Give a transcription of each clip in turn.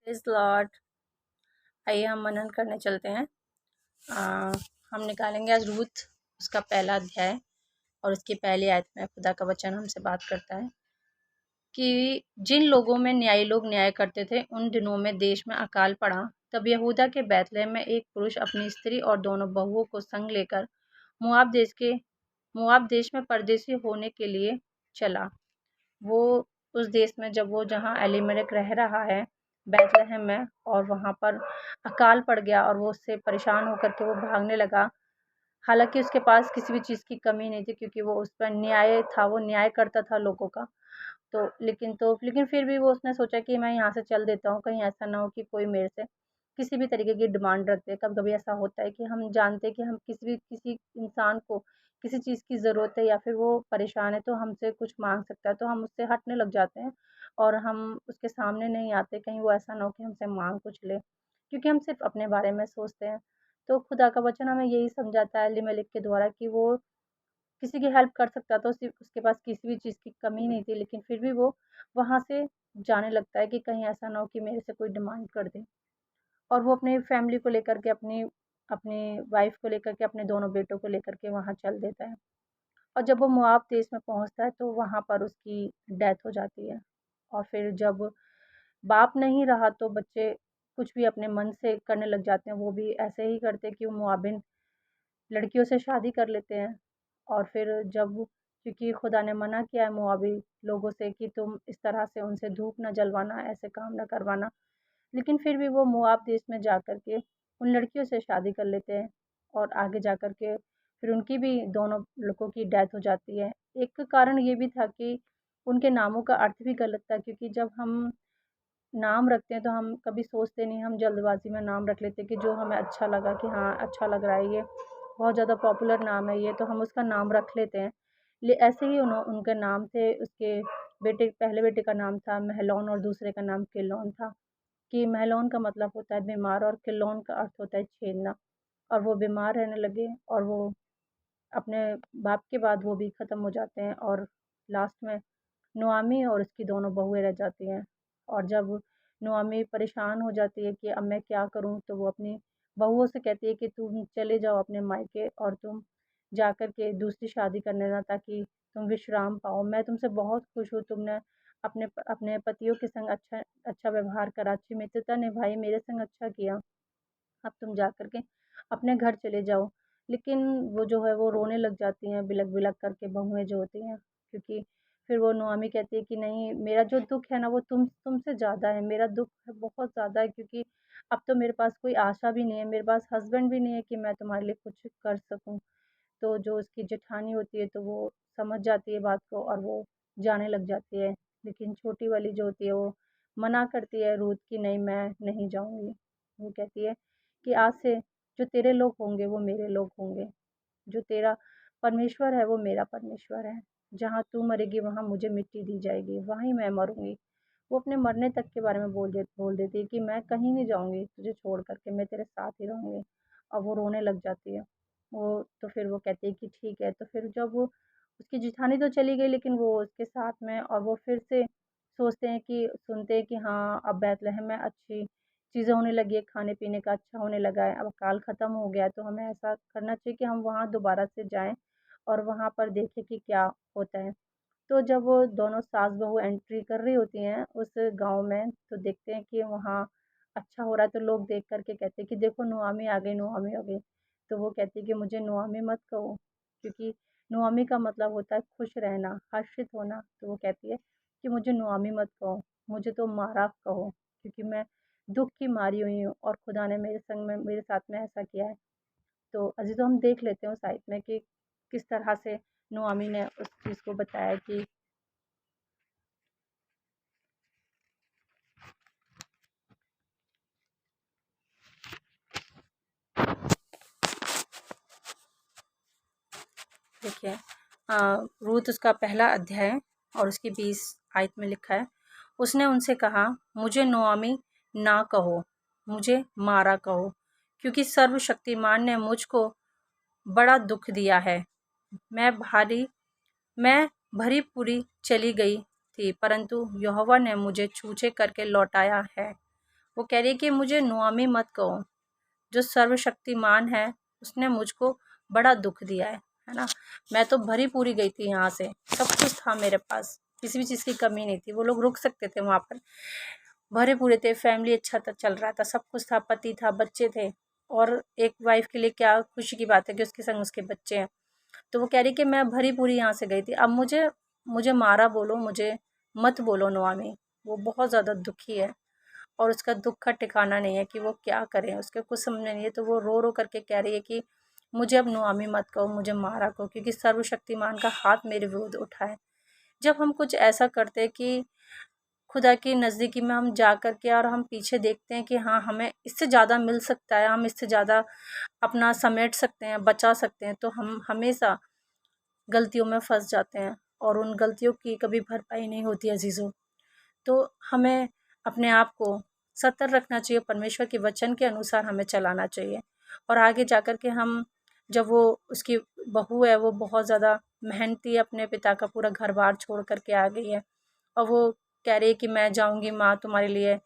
Praise Lord. आइए हम मनन करने चलते हैं। हम निकालेंगे आज रूथ उसका पहला अध्याय और उसकी पहली आयत में खुदा का वचन हमसे बात करता है कि जिन लोगों में न्यायी लोग न्याय करते थे उन दिनों में देश में अकाल पड़ा। तब यहूदा के बैतलहम में एक पुरुष अपनी स्त्री और दोनों बहुओं को संग लेकर मुआब देश में परदेसी होने के लिए चला। वो उस देश में जब वो जहाँ एलीमेलेक रह रहा है बैतलहम में, और वहाँ पर अकाल पड़ गया और वो उससे परेशान होकर के वो भागने लगा। हालांकि उसके पास किसी भी चीज़ की कमी नहीं थी क्योंकि वो उस पर न्याय था, वो न्याय करता था लोगों का। लेकिन फिर भी वो उसने सोचा कि मैं यहाँ से चल देता हूँ, कहीं ऐसा ना हो कि कोई मेरे से किसी भी तरीके की डिमांड रख दे। कभी कभी ऐसा होता है कि हम जानते हैं कि हम किसी इंसान को किसी चीज़ की ज़रूरत है या फिर वो परेशान है तो हमसे कुछ मांग सकता है, तो हम उससे हटने लग जाते हैं और हम उसके सामने नहीं आते, कहीं वो ऐसा ना हो कि हमसे मांग कुछ ले, क्योंकि हम सिर्फ अपने बारे में सोचते हैं। तो खुदा का वचन हमें यही समझाता है एलीमेलेक के द्वारा कि वो किसी की हेल्प कर सकता था, उसके पास किसी भी चीज़ की कमी नहीं थी, लेकिन फिर भी वो वहाँ से जाने लगता है कि कहीं ऐसा ना हो कि मेरे से कोई डिमांड कर दे। और वो अपनी फैमिली को लेकर के अपनी अपनी वाइफ को लेकर के अपने दोनों बेटों को लेकर के वहाँ चल देता है। और जब वो मोआब देश में पहुँचता है तो वहाँ पर उसकी डेथ हो जाती है। और फिर जब बाप नहीं रहा तो बच्चे कुछ भी अपने मन से करने लग जाते हैं, वो भी ऐसे ही करते हैं कि वो मोआबिन लड़कियों से शादी कर लेते हैं। और फिर जब क्योंकि खुदा ने मना किया है मोआबी लोगों से कि तुम इस तरह से उनसे धूप न जलवाना, ऐसे काम न करवाना, लेकिन फिर भी वो मोआब देश में जा कर के उन लड़कियों से शादी कर लेते हैं। और आगे जा कर के फिर उनकी भी दोनों लड़कों की डेथ हो जाती है। एक कारण ये भी था कि उनके नामों का अर्थ भी गलत था, क्योंकि जब हम नाम रखते हैं तो हम कभी सोचते नहीं, हम जल्दबाजी में नाम रख लेते हैं कि जो हमें अच्छा लगा कि हाँ अच्छा लग रहा है, ये बहुत ज़्यादा पॉपुलर नाम है ये, तो हम उसका नाम रख लेते हैं। ऐसे ही उनके नाम थे। उसके पहले बेटे का नाम था महलोन और दूसरे का नाम किलोन था। कि महलोन का मतलब होता है बीमार और किलोन का अर्थ होता है छेदना। और वो बीमार रहने लगे और वो अपने बाप के बाद वो भी ख़त्म हो जाते हैं और लास्ट में नुआमी और उसकी दोनों बहुएँ रह जाती हैं। और जब नुआमी परेशान हो जाती है कि अब मैं क्या करूँ, तो वो अपनी बहुओं से कहती है कि तुम चले जाओ अपने मायके और तुम जा कर के दूसरी शादी कर लेना ताकि तुम विश्राम पाओ। मैं तुमसे बहुत खुश हूँ, तुमने अपने अपने पतियों के संग अच्छा अच्छा व्यवहार करा, अच्छी मित्रता निभाई, मेरे संग अच्छा किया। अब तुम जा कर के अपने घर चले जाओ। लेकिन वो जो है वो रोने लग जाती हैं बिलख-बिलख करके बहुएँ जो होती हैं, क्योंकि फिर वो नोआमी कहती है कि नहीं, मेरा जो दुःख है ना वो तुमसे ज़्यादा है, मेरा दुःख है बहुत ज़्यादा है, क्योंकि अब तो मेरे पास कोई आशा भी नहीं है, मेरे पास हस्बैंड भी नहीं है कि मैं तुम्हारे लिए कुछ कर सकूँ। तो जो उसकी जेठानी होती है तो वो समझ जाती है बात को और वो जाने लग जाती है। लेकिन छोटी वाली जो होती है वो मना करती है रूथ कि नहीं, मैं नहीं जाऊँगी। वो कहती है कि आज से जो तेरे लोग होंगे वो मेरे लोग होंगे, जो तेरा परमेश्वर है वो मेरा परमेश्वर है। जहाँ तू मरेगी वहाँ मुझे मिट्टी दी जाएगी, वहीं मैं मरूँगी। वो अपने मरने तक के बारे में बोल देती है कि मैं कहीं नहीं जाऊँगी तुझे छोड़ कर के, मैं तेरे साथ ही रहूँगी। और वो रोने लग जाती है। वो तो फिर वो कहती है कि ठीक है। तो फिर जब वो उसकी जेठानी तो चली गई लेकिन वो उसके साथ में, और वो फिर से सुनते हैं कि हाँ, अब बैतलहम में अच्छी चीज़ें होने लगी है, खाने-पीने का अच्छा होने लगा है, अब अकाल ख़त्म हो गया है, तो हमें ऐसा करना चाहिए कि हम वहाँ दोबारा से जाएँ और वहाँ पर देखें कि क्या होता है। तो जब वो दोनों सास-बहू एंट्री कर रही होती हैं उस गाँव में, तो देखते हैं कि वहाँ अच्छा हो रहा है, तो लोग देख कर के कहते हैं कि देखो नुआमी आ गई, नुआमी आ गई। तो वो कहती है कि मुझे नुआमी मत कहो, क्योंकि नुआमी का मतलब होता है खुश रहना, हर्षित होना। तो वो कहती है कि मुझे नुआमी मत कहो, मुझे तो मारा कहो, क्योंकि मैं दुःख की मारी हुई हूँ और खुदा ने मेरे साथ में ऐसा किया है। तो अजीज़ों, हम देख लेते हैं उस आयत में कि किस तरह से नुआमी ने उस चीज़ को बताया कि देखिए, रूत उसका पहला अध्याय और उसकी 20 आयत में लिखा है, उसने उनसे कहा, मुझे नुआमी ना कहो, मुझे मारा कहो, क्योंकि सर्वशक्तिमान ने मुझको बड़ा दुख दिया है। मैं भारी मैं भरी पूरी चली गई थी, परंतु यहोवा ने मुझे छूछे करके लौटाया है। वो कह रही है कि मुझे नुआमी मत कहो, जो सर्वशक्तिमान है उसने मुझको बड़ा दुख दिया है ना। मैं तो भरी पूरी गई थी यहाँ से, सब कुछ था मेरे पास, किसी भी चीज़ की कमी नहीं थी। वो लोग रुक सकते थे वहाँ पर, भरे पूरे थे, फैमिली अच्छा था, चल रहा था, सब कुछ था, पति था, बच्चे थे। और एक वाइफ के लिए क्या खुशी की बात है कि उसके संग उसके बच्चे हैं। तो वो कह रही कि मैं भरी पूरी यहाँ से गई थी, अब मुझे मुझे मारा बोलो, मुझे मत बोलो नुआमी। वो बहुत ज़्यादा दुखी है और उसका दुख का ठिकाना नहीं है कि वो क्या करे, उसके कुछ समझ में नहीं है। तो वो रो रो करके कह रही है कि मुझे अब नुआमी मत कहो, मुझे मारा कहो, क्योंकि सर्वशक्तिमान का हाथ मेरे विरुद्ध उठा है। जब हम कुछ ऐसा करते हैं कि खुदा की नज़दीकी में हम जा कर के और हम पीछे देखते हैं कि हाँ हमें इससे ज़्यादा मिल सकता है, हम इससे ज़्यादा अपना समेट सकते हैं, बचा सकते हैं, तो हम हमेशा गलतियों में फंस जाते हैं और उन गलतियों की कभी भरपाई नहीं होती अजीज़ों। तो हमें अपने आप को सतर्क रखना चाहिए, परमेश्वर के वचन के अनुसार हमें चलाना चाहिए। और आगे जा कर के हम, जब वो उसकी बहू है वो बहुत ज़्यादा मेहनती है, अपने पिता का पूरा घर-बार छोड़ कर के आ गई है और वो कह रही है कि मैं जाऊँगी माँ, तुम्हारे लिए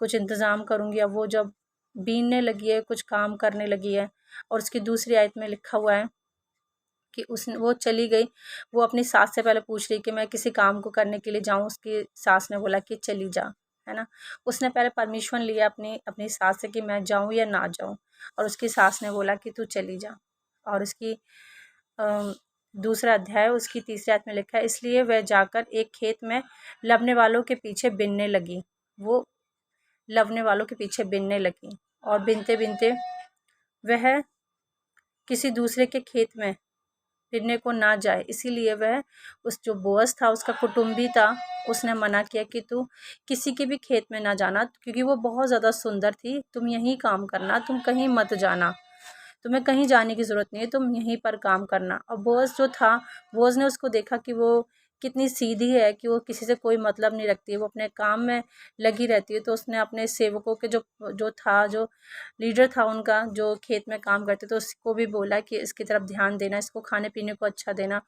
कुछ इंतज़ाम करूँगी। अब वो जब बीनने लगी है, कुछ काम करने लगी है, और उसकी दूसरी आयत में लिखा हुआ है कि वो चली गई। वो अपनी सास से पहले पूछ रही कि मैं किसी काम को करने के लिए जाऊँ, उसकी सास ने बोला कि चली जा, है ना। उसने पहले परमिशन लिया अपनी अपनी सास से कि मैं जाऊँ या ना जाऊँ, और उसकी सास ने बोला कि तू चली जा। और उसकी दूसरा अध्याय उसकी तीसरी आयत में लिखा है, इसलिए वह जाकर एक खेत में लवने वालों के पीछे बिनने लगी। वो लवने वालों के पीछे बिनने लगी और बिनते बिनते वह किसी दूसरे के खेत में फिरने को ना जाए, इसीलिए वह उस जो बोअज़ था उसका कुटुंबी था, उसने मना किया कि तू किसी के भी खेत में ना जाना, क्योंकि वो बहुत ज़्यादा सुंदर थी, तुम यहीं काम करना, तुम कहीं मत जाना, तुम्हें कहीं जाने की ज़रूरत नहीं है, तुम यहीं पर काम करना। और बोअज़ जो था, बोअज़ ने उसको देखा कि वो कितनी सीधी है, कि वो किसी से कोई मतलब नहीं रखती है, वो अपने काम में लगी रहती है। तो उसने अपने सेवकों के जो लीडर था उनका, जो खेत में काम करते, तो उसको भी बोला कि इसकी तरफ ध्यान देना, इसको खाने पीने को अच्छा देना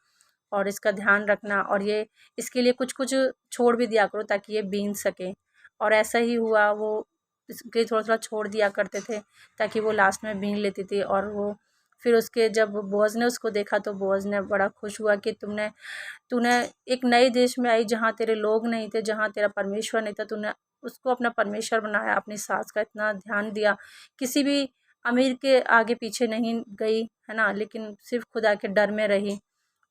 और इसका ध्यान रखना, और ये इसके लिए कुछ कुछ छोड़ भी दिया करो ताकि ये बीन सके। और ऐसा ही हुआ, वो इसके थोड़ा थोड़ा छोड़ दिया करते थे ताकि वो लास्ट में बीन लेती थी। और वो फिर उसके जब बोअज़ ने उसको देखा तो बोअज़ ने बड़ा खुश हुआ कि तूने एक नए देश में आई जहाँ तेरे लोग नहीं थे, जहाँ तेरा परमेश्वर नहीं था, तूने उसको अपना परमेश्वर बनाया, अपनी सास का इतना ध्यान दिया, किसी भी अमीर के आगे पीछे नहीं गई, है ना, लेकिन सिर्फ खुदा के डर में रही।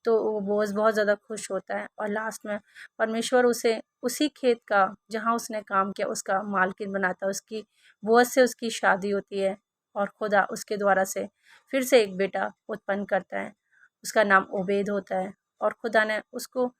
तो वो बोझ बहुत ज़्यादा खुश होता है और लास्ट में परमेश्वर उसे उसी खेत का जहाँ उसने काम किया उसका मालकिन बनाता है। उसकी बोझ से उसकी शादी होती है और खुदा उसके द्वारा से फिर से एक बेटा उत्पन्न करता है, उसका नाम ओबेद होता है। और खुदा ने उसको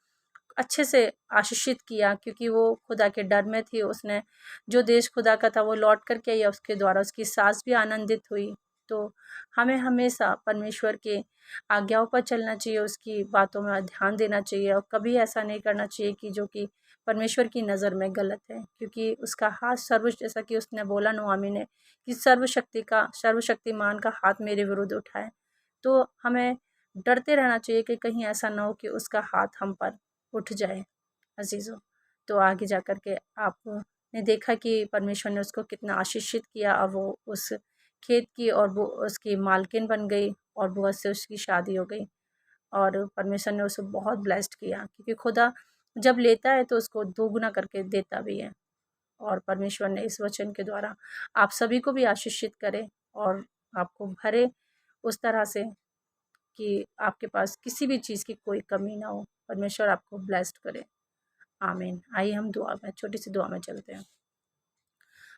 अच्छे से आशीषित किया, क्योंकि वो खुदा के डर में थी। उसने जो देश खुदा का था वो लौट कर के या उसके द्वारा उसकी सास भी आनंदित हुई। तो हमें हमेशा परमेश्वर के आज्ञाओं पर चलना चाहिए, उसकी बातों में ध्यान देना चाहिए और कभी ऐसा नहीं करना चाहिए कि जो कि परमेश्वर की नज़र में गलत है, क्योंकि उसका हाथ जैसा कि उसने बोला नुआमी ने कि सर्वशक्तिमान का हाथ मेरे विरुद्ध उठा है। तो हमें डरते रहना चाहिए कि कहीं ऐसा ना हो कि उसका हाथ हम पर उठ जाए अजीज़ों। तो आगे जा कर के आपने देखा कि परमेश्वर ने उसको कितना आशीषित किया और वो उस खेत की और वो उसकी मालकिन बन गई और बोअज़ से उसकी शादी हो गई। और परमेश्वर ने उसे बहुत ब्लेस्ड किया, क्योंकि खुदा जब लेता है तो उसको दोगुना करके देता भी है। और परमेश्वर ने इस वचन के द्वारा आप सभी को भी आशीषित करे और आपको भरे उस तरह से कि आपके पास किसी भी चीज़ की कोई कमी ना हो। परमेश्वर आपको ब्लेस्ड करे। आमीन। आइए हम दुआ में छोटी सी दुआ में चलते हैं।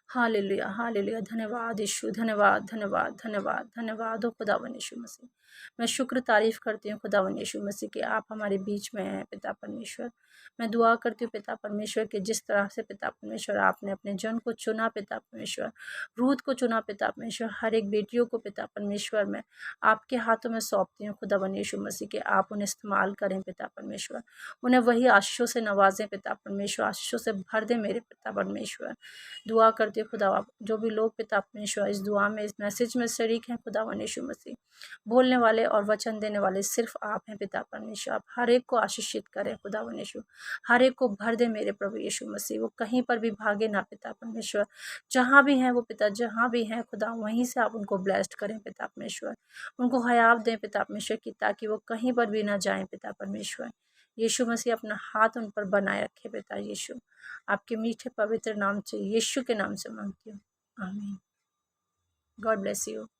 Hallelujah, hallelujah. धन्यवाद यीशु, धन्यवाद, धन्यवाद, धन्यवाद, धन्यवाद हो खुदावन यीशु मसीह। मैं शुक्र तारीफ़ करती हूँ खुदावन यीशु मसीह कि आप हमारे बीच में हैं पिता परमेश्वर। मैं दुआ करती हूँ पिता परमेश्वर कि जिस तरह से पिता परमेश्वर आपने अपने जन को चुना पिता परमेश्वर, रूत को चुना पिता परमेश्वर, हर एक बेटियों को पिता परमेश्वर मैं आपके हाथों में सौंपती हूँ खुदावन यीशु मसीह कि आप उन्हें इस्तेमाल करें पिता परमेश्वर। उन्हें वही आशीषों से नवाजें पिता परमेश्वर, आशीषों से भर दें मेरे पिता परमेश्वर। दुआ करती मांगती हूँ खुदा, जो भी लोग पिता परमेश्वर इस दुआ में, इस मैसेज में शरीक हैं खुदावन यीशु मसीह, बोलने वाले और वचन देने वाले सिर्फ आप हैं पिता परमेश्वर। आप हर एक को आशीषित करें खुदावन यीशु, हर एक को भर दे मेरे प्रभु यीशु मसीह। वो कहीं पर भी भागे ना पिता परमेश्वर, जहाँ भी हैं वो पिता, जहाँ भी हैं खुदा, वहीं से आप उनको ब्लेस्ड करें पिता परमेश्वर। उनको हयात दें पिता परमेश्वर की, ताकि वो कहीं पर भी ना जाएं पिता परमेश्वर। यीशु मसीह अपना हाथ उन पर बनाए रखे पिता यीशु, आपके मीठे पवित्र नाम से, यीशु के नाम से मांगती हूँ, आमीन। God bless you.